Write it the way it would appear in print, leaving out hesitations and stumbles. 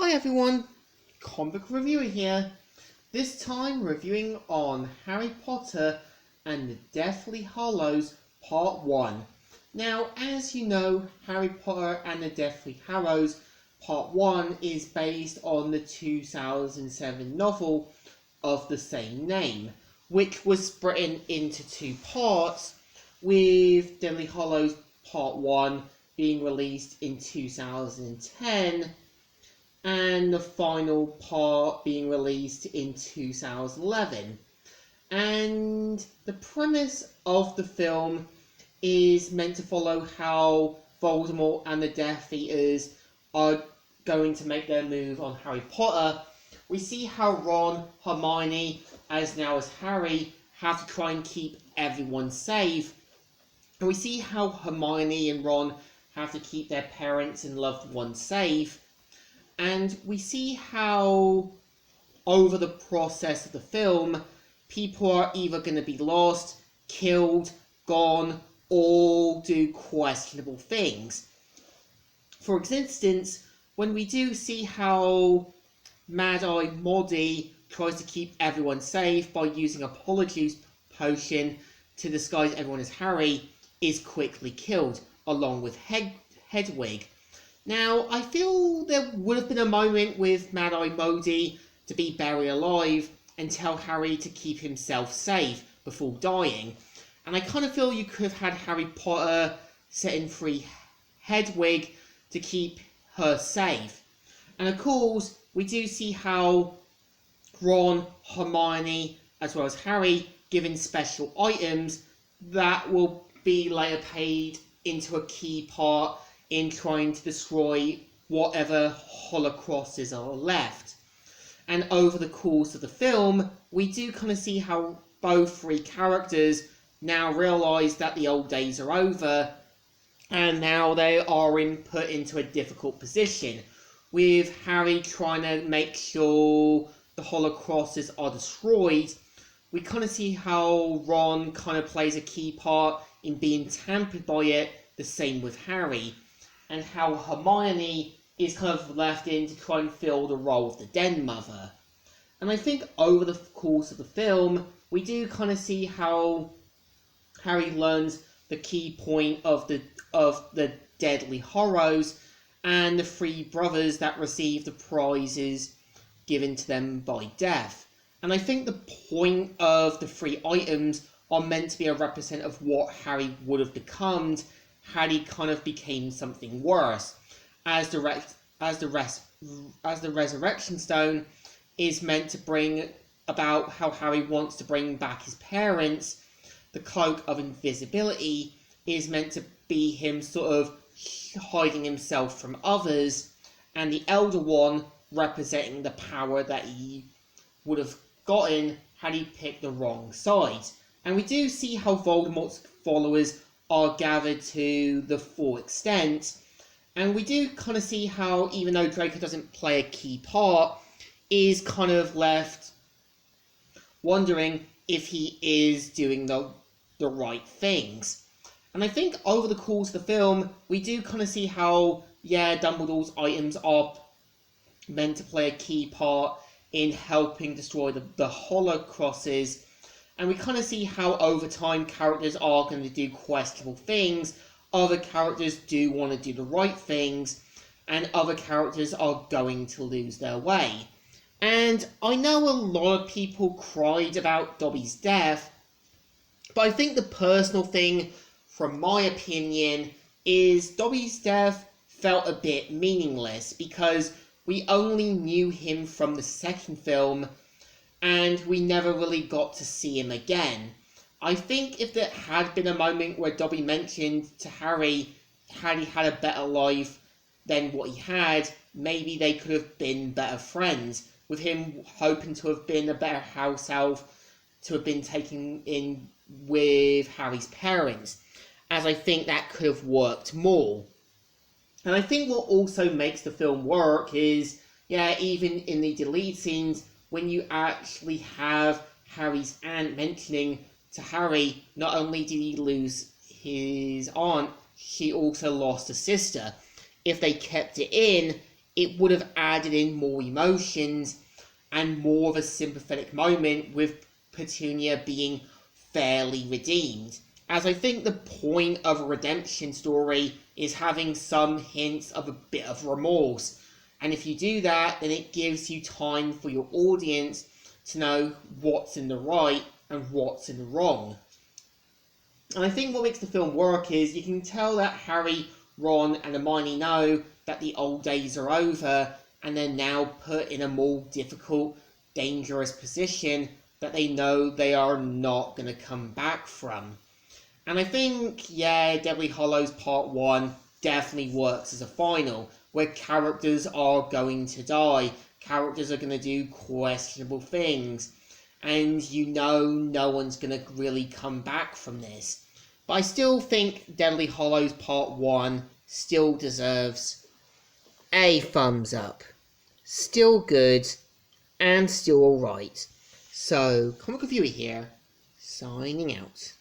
Hi everyone, Comic Reviewer here. This time reviewing on Harry Potter and the Deathly Hallows Part 1. Now, as you know, Harry Potter and the Deathly Hallows Part 1 is based on the 2007 novel of the same name, which was split into two parts, with Deathly Hallows Part 1 being released in 2010 and the final part being released in 2011. And the premise of the film is meant to follow how Voldemort and the Death Eaters are going to make their move on Harry Potter. We see how Ron, Hermione, as Harry, have to try and keep everyone safe. And we see how Hermione and Ron have to keep their parents and loved ones safe. And we see how, over the process of the film, people are either going to be lost, killed, gone, or do questionable things. For instance, when we do see how Mad-Eye Moody tries to keep everyone safe by using a Polyjuice potion to disguise everyone as Harry, is quickly killed, along with Hedwig. Now, I feel there would have been a moment with Mad-Eye Moody to be buried alive and tell Harry to keep himself safe before dying. And I kind of feel you could have had Harry Potter setting free Hedwig to keep her safe. And of course, we do see how Ron, Hermione, as well as Harry, given special items that will be later paid into a key part in trying to destroy whatever Horcruxes are left. And over the course of the film, we do kind of see how both three characters now realise that the old days are over, and now they are put into a difficult position, with Harry trying to make sure the Horcruxes are destroyed. We kind of see how Ron kind of plays a key part in being tampered by it, the same with Harry, and how Hermione is kind of left in to try and fill the role of the Den Mother. And I think over the course of the film, we do kind of see how Harry learns the key point of the Deathly Hallows and the three brothers that receive the prizes given to them by death. And I think the point of the three items are meant to be a representative of what Harry would have become had he kind of became something worse, as the Resurrection Stone is meant to bring about how Harry wants to bring back his parents. The Cloak of Invisibility is meant to be him sort of hiding himself from others, and the Elder Wand representing the power that he would have gotten had he picked the wrong side. And we do see how Voldemort's followers are gathered to the full extent, and we do kind of see how, even though Draco doesn't play a key part, is kind of left wondering if he is doing the right things. And I think over the course of the film, we do kind of see how, Dumbledore's items are meant to play a key part in helping destroy the Horcruxes. And we kind of see how over time characters are going to do questionable things, other characters do want to do the right things, and other characters are going to lose their way. And I know a lot of people cried about Dobby's death, but I think the personal thing, from my opinion, is Dobby's death felt a bit meaningless, because we only knew him from the second film, and we never really got to see him again. I think if there had been a moment where Dobby mentioned to Harry had he had a better life than what he had, maybe they could have been better friends, with him hoping to have been a better house elf, to have been taken in with Harry's parents, as I think that could have worked more. And I think what also makes the film work is, even in the deleted scenes, when you actually have Harry's aunt mentioning to Harry, not only did he lose his aunt, she also lost a sister. If they kept it in, it would have added in more emotions and more of a sympathetic moment with Petunia being fairly redeemed. As I think the point of a redemption story is having some hints of a bit of remorse. And if you do that, then it gives you time for your audience to know what's in the right and what's in the wrong. And I think what makes the film work is you can tell that Harry, Ron, and Hermione know that the old days are over and they're now put in a more difficult, dangerous position that they know they are not going to come back from. And I think, yeah, Deathly Hallows Part 1 definitely works as a final, where characters are going to die, characters are going to do questionable things, and you know no one's going to really come back from this. But I still think Deadly Hallows Part 1 still deserves a thumbs up. Still good, and still alright. So, Comic Reviewer here, signing out.